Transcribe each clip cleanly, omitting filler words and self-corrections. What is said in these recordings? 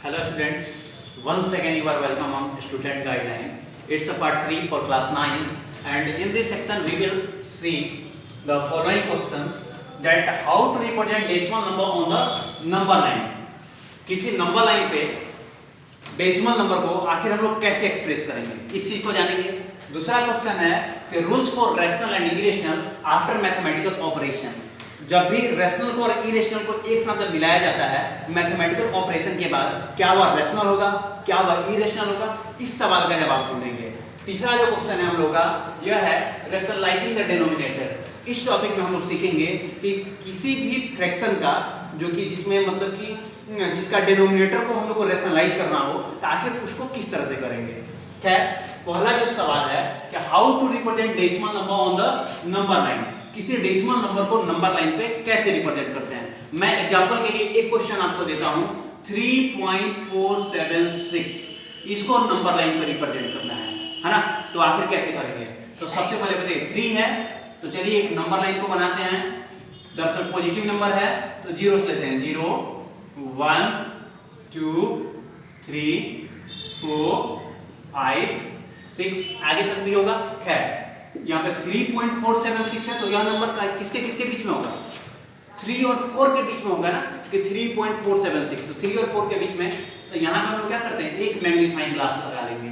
Hello students, once again you are welcome on student guideline. It's a part 3 for class 9 and in this section we will see the following questions that how to represent decimal number on the number line. किसी number line पे decimal number को आखिर हम लोग कैसे express करेंगे इस चीज को जानेंगे। दूसरा क्वेश्चन है कि rules for rational and irrational after mathematical operation. जब भी रैशनल को और इरेशनल को एक साथ जब मिलाया जाता है मैथमेटिकल ऑपरेशन के बाद क्या वह रैशनल होगा, क्या वह इरेशनल होगा, इस सवाल का जवाब ढूंढेंगे। तीसरा जो क्वेश्चन है हम लोग का यह है रैशनलाइजिंग द डिनोमिनेटर। इस टॉपिक में हम लोग सीखेंगे कि किसी भी फ्रैक्शन का जो कि जिसमें मतलब कि जिसका डिनोमिनेटर को हम लोग को रैशनलाइज करना हो तो आखिर उसको किस तरह से करेंगे। खैर पहला जो सवाल है कि how to represent decimal number on the number line. किसी डेसिमल नंबर को नंबर लाइन पे कैसे रिप्रेजेंट करते हैं। मैं एग्जांपल के लिए एक क्वेश्चन आपको देता हूं 3.476 इसको नंबर लाइन पे रिप्रेजेंट करना है ना। तो आखिर कैसे करेंगे। तो सबसे पहले बताइए 3 है तो चलिए एक नंबर लाइन को बनाते हैं। दरअसल पॉजिटिव नंबर है तो जीरोस लेते हैं 0 1 2 3 4 5 6 आगे तक भी होगा। खैर यहाँ पे 3.476 है तो यह नंबर का किसके किसके बीच में होगा 3 और 4 के बीच में होगा ना, क्योंकि 3.476 तो 3 और 4 के बीच में। तो यहाँ पे हम लोग क्या करते हैं एक मैग्नीफाइंग ग्लास लगा लेंगे।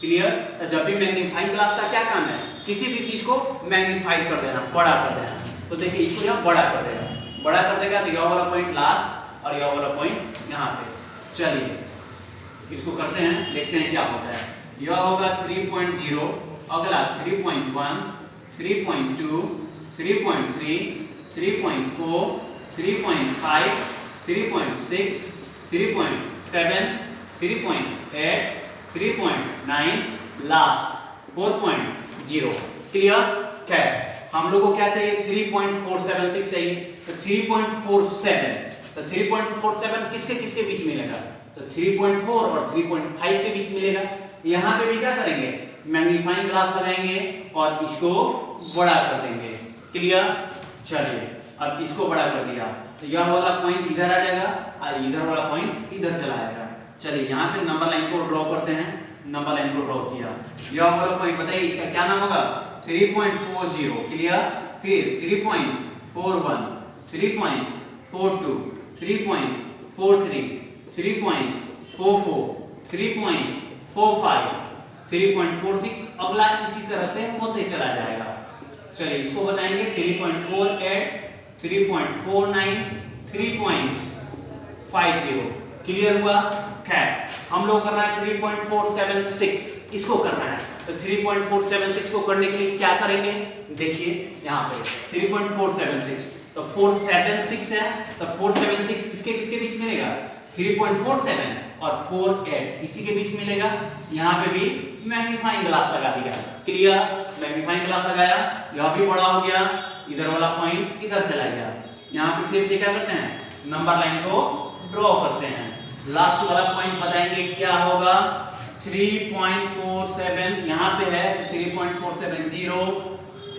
क्लियर। तो जब भी मैग्नीफाइंग ग्लास का क्या काम है किसी भी चीज को मैग्नीफाइड कर देना, बड़ा कर देना। तो देखिए इसको यहाँ बड़ा कर देगा, बड़ा कर देगा तो यह वाला पॉइंट लास्ट और यह वाला पॉइंट यहाँ पे। चलिए इसको करते हैं देखते हैं क्या होता है। यह होगा 3.0, अगला 3.1 3.2 3.3 3.4 3.5 3.6 3.7 3.8 3.9 लास्ट 4.0। क्लियर। खैर हम लोग को क्या चाहिए 3.476 चाहिए तो 3.47 तो 3.47 किसके किसके बीच मिलेगा तो 3.4 और 3.5 के बीच मिलेगा। यहाँ पे भी क्या करेंगे मैग्नीफाइंग ग्लास लगाएंगे और इसको बड़ा कर देंगे। क्लियर। चलिए अब इसको बड़ा कर दिया तो यह वाला पॉइंट इधर आ जाएगा और इधर वाला पॉइंट इधर चला आएगा। चलिए यहाँ पे नंबर लाइन को ड्रॉ करते हैं। नंबर लाइन को ड्रॉ किया यह वाला पॉइंट बताइए इसका क्या नाम होगा 3.40। क्लियर। फिर 3.41 3.42 3.43 3.44 3.45 3.46 अगला इसी तरह से होते चला जाएगा। चलिए इसको बताएंगे 3.48 3.49 3.50। क्लियर हुआ। खैर हम लोग करना है 3.476 इसको करना है तो 3.476 को करने के लिए क्या करेंगे देखिए यहाँ पे 3.476 तो 476 है तो 476 किसके किसके बीच मिलेगा 3.47 और 48 इसी के बीच मिलेगा। यहाँ पे भी मैग्नीफाइंग ग्लास लगा दिया। क्लियर। मैग्नीफाइंग ग्लास लगाया यह भी बड़ा हो गया, इधर वाला पॉइंट इधर चला गया। यहाँ पे फिर से क्या करते हैं नंबर लाइन को ड्रॉ करते हैं। लास्ट वाला पॉइंट बताएंगे क्या होगा 3.47 यहाँ पे है तो 3.470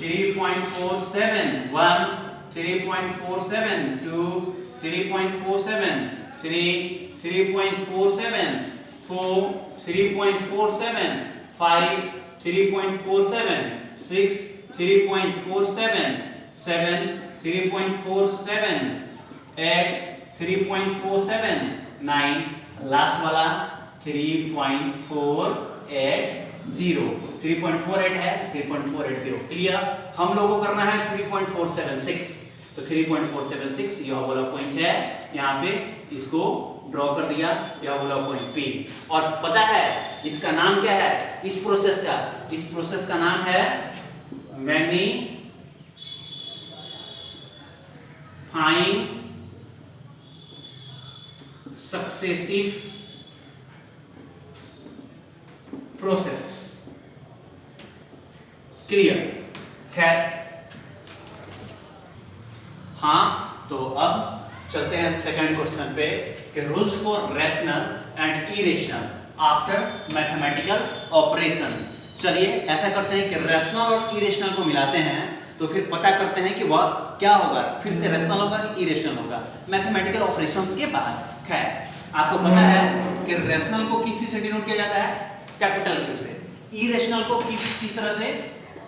3.471 3.472 3.473 3.474 3.475 3.476 3.477 3.478 3.479 लास्ट वाला 3.480 3.48 है 3.480। क्लियर। हम लोगों को करना है 3.476 तो 3.476 यह वाला पॉइंट है यहाँ पे इसको ड्रॉ कर दिया यह वाला पॉइंट P। और पता है इसका नाम क्या है इस प्रोसेस का नाम है मैग्नीफाइंग सक्सेसिव प्रोसेस। क्लियर। खैर हाँ तो अब चलते हैं सेकंड क्वेश्चन पे कि rules for rational and irrational after mathematical operation. चलिए ऐसा करते हैं कि रैशनल और इरेशनल को मिलाते हैं तो फिर पता करते हैं कि वह क्या होगा, फिर से रैशनल होगा कि इरेशनल होगा मैथमेटिकल ऑपरेशंस के बाद। खैर आपको पता है कि रेशनल को किसी से डिनोट किया जाता है? कैपिटल क्यू से। इरेशनल को किस तरह से?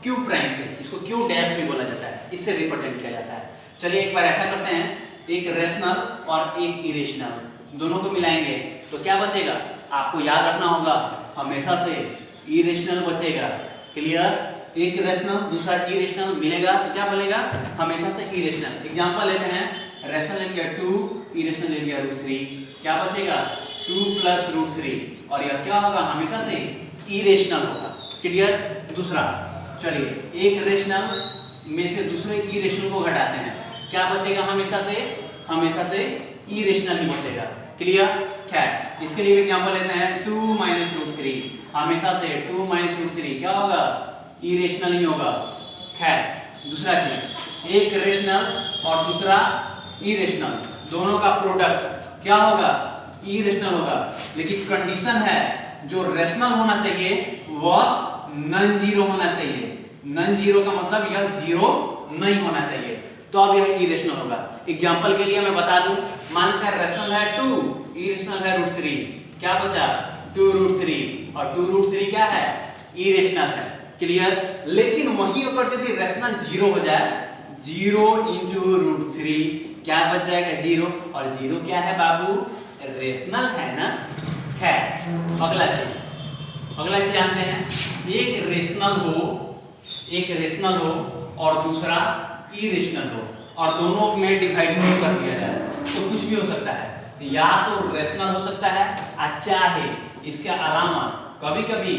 क्यू प्राइम से, इसको क्यू डैश भी बोला जाता है, इससे रिप्रेजेंट किया जाता है। चलिए एक बार ऐसा करते हैं, एक रेशनल और एक इरेशनल दोनों को मिलाएंगे तो क्या बचेगा? आपको याद रखना होगा हमेशा से इरेशनल बचेगा। क्लियर? एक रेशनल दूसरा इरेशनल मिलेगा तो क्या बनेगा? हमेशा से इरेशनल। एग्जांपल लेते हैं, रेशनल ले लिया 2, इरेशनल ले लिया √3, क्या बचेगा? 2 + √3 और यह क्या होगा? हमेशा से इरेशनल होगा। क्लियर? दूसरा, चलिए एक रेशनल में से दूसरे इरेशनल को घटाते हैं, क्या बचेगा? हमेशा से इरेशनल ही बचेगा। क्लियर? खैर इसके लिए एग्जांपल लेते हैं 2 - √3, हमेशा से 2 - √3 क्या होगा? इरेशनल ही होगा। खैर दूसरा चीज, एक रेशनल और दूसरा इरेशनल दोनों का प्रोडक्ट क्या होगा? इरेशनल होगा। लेकिन कंडीशन है जो रेशनल होना चाहिए वह नॉन जीरो होना चाहिए। नॉन जीरो का मतलब यह जीरो नहीं होना चाहिए, तो अब यह इरेशनल होगा। एग्जांपल के लिए मैं बता दूं, मान लेते हैं रेशनल है 2, इरेशनल है √3, क्या बचा? 2 √3 और 2 √3 क्या है? इरेशनल है। क्लियर? लेकिन वही अगर यदि रेशनल 0 हो जाए, 0 × √3 क्या बच जाएगा? 0, और 0 क्या है बाबू? रेशनल है ना। खैर अगला चीज जानते हैं, एक रेशनल हो और दूसरा इरेशनल हो और दोनों में डिवाइड कर दिया जाए तो कुछ भी हो सकता है। या तो रेशनल हो सकता है, चाहे इसके अलावा कभी कभी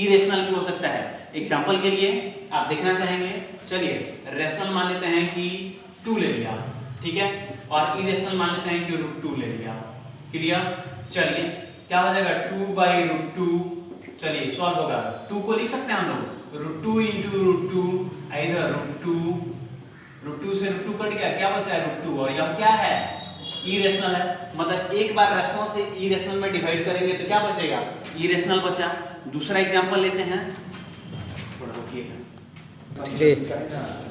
इरेशनल भी हो सकता है। एग्जांपल के लिए आप देखना चाहेंगे, चलिए रेशनल मान लेते हैं कि 2 ले लिया, ठीक है, और इरेशनल मान लेते हैं कि √2 ले लिया। क्लियर? चलिए क्या हो जाएगा? 2/√2। चलिए सॉल्व होगा, 2 को लिख सकते हैं हम लोग √2 × √2, इधर √2 से √2 कट गया, क्या बचा है? √2, और यह क्या है? इरेशनल है। मतलब एक बार रेशनल से इरेशनल में डिवाइड करेंगे तो क्या बचेगा? इरेशनल बचा। दूसरा एग्जांपल लेते हैं, थोड़ा रुकिएगा।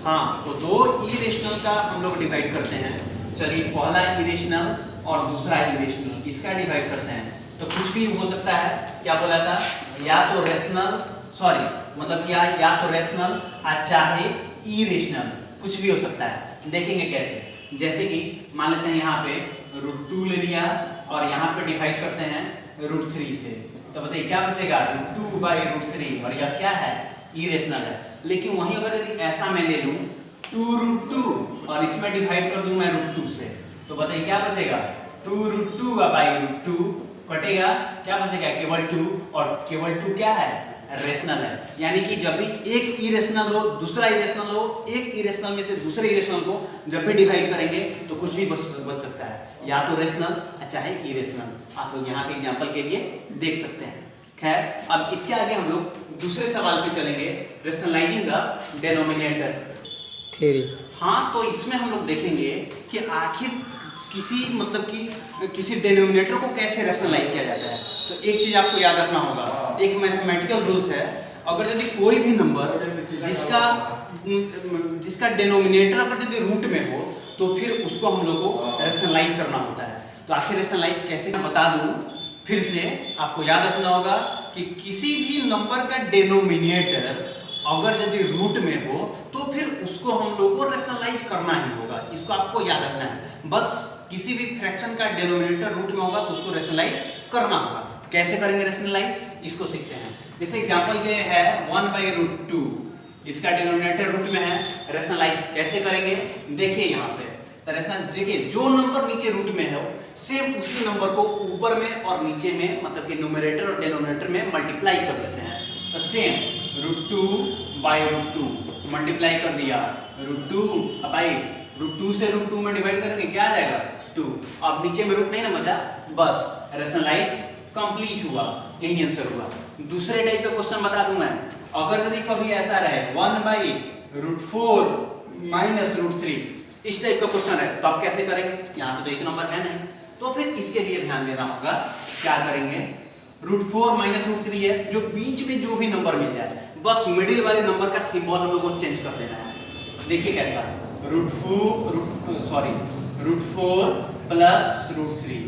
हाँ, तो 2 इरेशनल का हम लोग डिवाइड करते हैं। चलिए पहला इरेशनल और दूसरा इरेशनल, इसका डिवाइड करते हैं तो कुछ भी हो सकता है। क्या बोला था? या तो रेशनल, मतलब या तो रेशनल चाहे इरेशनल, कुछ भी हो सकता है। देखेंगे कैसे। जैसे कि मान लेते हैं यहाँ पे √2 ले लिया और यहाँ पे डिवाइड करते हैं √3 से, तो बताइए क्या बचेगा? √2/√3 और यह क्या है? इरेशनल है। लेकिन वहीं अगर यदि ऐसा मैं ले लूं 2√2 और इसमें डिवाइड कर दूं मैं √2 से, तो बताइए क्या बचेगा? 2√2/√2 कटेगा, क्या बचेगा? केवल 2, और केवल 2 क्या है? रेशनल है। यानी कि जब भी एक इरेशनल हो दूसरा इरेशनल हो, एक इरेशनल में से दूसरे इरेशनल को जब भी डिवाइड करेंगे तो कुछ भी बच सकता है, या तो रेशनल चाहे इरेशनल। आप लोग यहाँ पे एग्जांपल के लिए देख सकते हैं। खैर अब इसके आगे हम लोग दूसरे सवाल पे चलेंगे, रेशनलाइजिंग द डिनोमिनेटर थ्योरी। हाँ, तो इसमें हम लोग देखेंगे कि आखिर किसी डिनोमिनेटर को कैसे रेशनलाइज किया जाता है। तो एक चीज आपको याद रखना होगा, एक मैथमेटिकल रूल्स है, अगर यदि कोई भी नंबर जिसका डिनोमिनेटर अगर यदि रूट में हो तो फिर उसको हम लोग को रेशनलाइज करना होता है। तो आखिर रेशनलाइज कैसे बता दूं, फिर से आपको याद रखना होगा कि किसी भी नंबर का डिनोमिनेटर अगर यदि रूट में हो तो फिर उसको हम लोग को रेशनलाइज करना ही होगा। इसको आपको याद रखना है। बस किसी भी फ्रैक्शन का डिनोमिनेटर रूट में होगा तो उसको रेशनलाइज करना होगा। कैसे करेंगे रेशनलाइज, इसको सीखते हैं। जैसे एग्जांपल के है 1/√2, इसका डिनोमिनेटर रूट में है, रेशनलाइज कैसे करेंगे देखिए यहाँ पे। तो रेशनल देखिए, जो नंबर नीचे रूट में है सेम उसी नंबर को ऊपर में और नीचे में मतलब कि न्यूमरेटर और डिनोमिनेटर में मल्टीप्लाई कर देते हैं। तो सेम √2/√2 मल्टीप्लाई कर दिया, √2 से √2 में डिवाइड करेंगे क्या आ जाएगा? 2। अब नीचे में रूट नहीं ना बचा, बस रेशनलाइज कंप्लीट हुआ, यही आंसर हुआ। दूसरे टाइप का क्वेश्चन बता दूं मैं, अगर यदि कभी ऐसा रहे 1/√4 - √3, इस टाइप का क्वेश्चन है तो आप कैसे करेंगे? यहाँ पे तो एक नंबर है नहीं, तो फिर इसके लिए ध्यान देना होगा। क्या करेंगे? √4 - √3 है, जो बीच में जो भी नंबर मिल जाए बस मिडिल वाले नंबर का सिंबल हम लोग को चेंज कर देना है। देखिए कैसा, √4 + √3,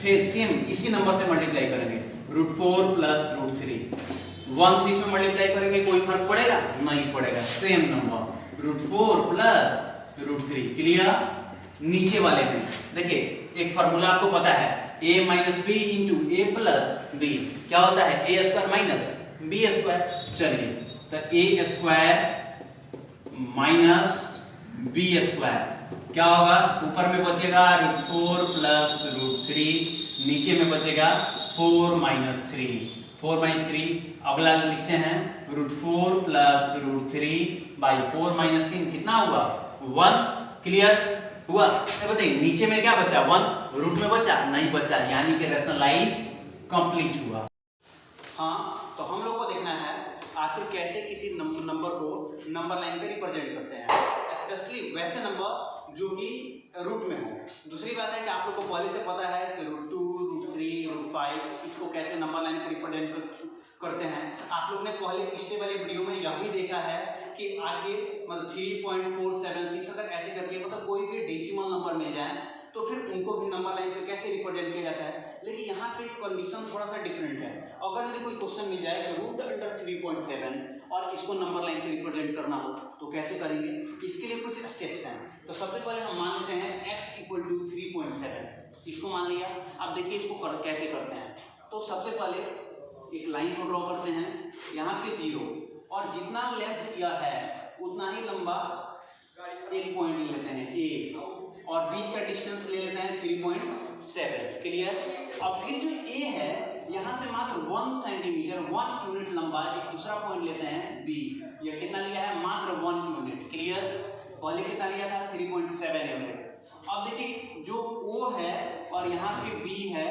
फिर सेम इसी नंबर से मल्टीप्लाई करेंगे, √4 प्लस √3। 1 से इसमें मल्टीप्लाई करेंगे, कोई फर्क पड़ेगा? नहीं पड़ेगा, सेम नंबर √4 प्लस √3। क्लियर? नीचे वाले में देखिए एक फार्मूला आपको पता है, a minus B into A plus B क्या होता है? A square minus B square. चलिए तो A square minus B square क्या होगा? ऊपर में बचेगा √4 प्लस √3, नीचे में बचेगा 4 माइनस 3। 4 माइनस 3 अगला लिखते हैं, √4 प्लस √3 बाई 4 माइनस 3 कितना हुआ? 1। क्लियर हुआ? बताइए नीचे में क्या बचा? 1। रूट में बचा? नहीं बचा, यानी कि रैशनलाइज कंप्लीट हुआ। हाँ, तो हम लोग को देखना है आखिर कैसे किसी नंबर को नंबर लाइन पे रिप्रेजेंट करते हैं, स्पेशली वैसे नंबर जो कि रूट में हो। दूसरी बात है कि आप लोग को पहले से पता है कि √2, √3, √5 इसको कैसे नंबर लाइन पे रिप्रेजेंट करते हैं। आप लोग ने पहले पिछले वाले वीडियो में यह भी देखा है कि आखिर मतलब 3.476 अगर ऐसे करके मतलब कोई भी डेसिमल नंबर मिल जाए तो फिर उनको भी नंबर लाइन पे कैसे रिप्रेजेंट किया जाता है। लेकिन यहाँ पे कंडीशन थोड़ा सा डिफरेंट है। अगर यदि कोई क्वेश्चन मिल जाए कि √3.7 और इसको नंबर लाइन पे रिप्रेजेंट करना हो तो कैसे करेंगे? इसके लिए कुछ स्टेप्स हैं। तो सबसे पहले हम मान लेते हैं x = 3.7, इसको मान लिया। अब देखिए इसको कैसे करते हैं। तो सबसे पहले एक लाइन को ड्रॉ करते हैं, यहाँ पे 0 और जितना लेंथ यह है उतना ही लंबा एक पॉइंट ले लेते हैं a और बीच का डिस्टेंस ले लेते हैं 3.7। क्लियर? अब फिर जो a है यहाँ से मात्र 1 सेंटीमीटर 1 यूनिट लंबा एक दूसरा पॉइंट लेते हैं b। यह कितना लिया है? मात्र 1 यूनिट। क्लियर? पहले कितना लिया था? 3.7 यूनिट। अब देखिए जो o है और यहाँ पे b है,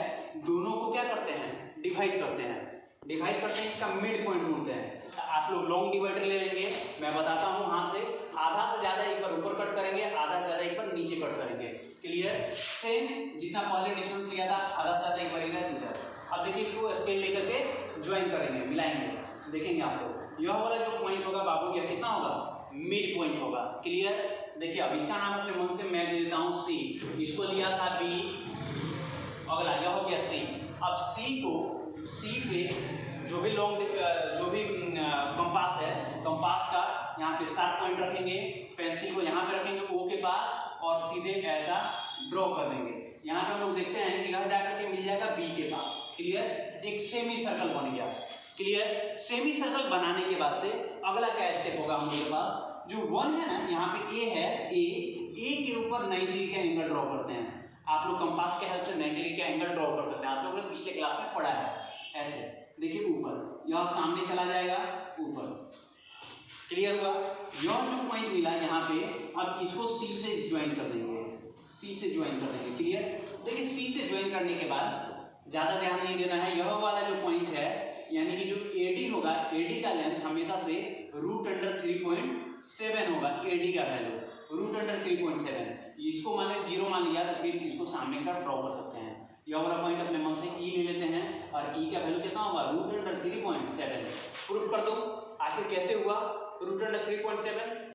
दोनों को क्या करते हैं? डिवाइड करते हैं। डिवाइड करते हैं, इसका मिड पॉइंट ढूंढते हैं। आप लोग लॉन्ग डिवाइडर ले लेंगे, मैं बताता हूँ हाथ से। आधा से ज्यादा एक बार ऊपर कट करेंगे, आधा से ज्यादा एक बार नीचे कट करेंगे। क्लियर? सेम जितना पहले डिस्टेंस लिया था आधा से ज्यादा एक बार इधर। अब देखिए इसको स्केल लेकर के ज्वाइन करेंगे, मिलाएंगे, देखेंगे आप लोग यह वाला जो पॉइंट होगा बाबू यह कितना होगा? मिड पॉइंट होगा। क्लियर? देखिए अब इसका नाम अपने मन से मैं दे देता हूँ C। इसको लिया था B, अगला यह हो गया C। अब C पे जो भी कंपास है, कंपास का यहाँ पे 7 पॉइंट रखेंगे, पेंसिल को यहाँ पे रखेंगे O के पास और सीधे ऐसा ड्रॉ कर देंगे। यहाँ पे हम लोग देखते हैं कि यह जाकर के मिल जाएगा B के पास। क्लियर? एक सेमी सर्कल बन गया। क्लियर? सेमी सर्कल बनाने के बाद से अगला क्या स्टेप होगा हम लोग के पास? जो 1 है ना, यहाँ पे A है, A के ऊपर 90 डिग्री का एंगल ड्रॉ करते हैं। आप लोग कंपास के हेल्प से 90 डिग्री का एंगल ड्रॉ कर सकते हैं, आप लोगों ने पिछले क्लास में पढ़ा है। ऐसे देखिए ऊपर यह सामने चला जाएगा ऊपर। क्लियर हुआ? यह जो पॉइंट मिला यहाँ पे, अब इसको C से ज्वाइन कर देंगे, C से ज्वाइन कर देंगे। क्लियर? देखिए C से ज्वाइन करने के बाद ज्यादा ध्यान नहीं देना है, यह वाला जो पॉइंट है यानी कि जो AD होगा, AD का लेंथ हमेशा से √3.7 होगा। AD का वैल्यू √3.7, इसको मान लिया 0 मान लिया तो फिर इसको सामने का ड्रॉ कर सकते हैं। यह वाला पॉइंट अपने मन से E ले लेते हैं और E का वैल्यू कितना होगा? √3.7। प्रूफ कर दो आखिर कैसे हुआ √3.7।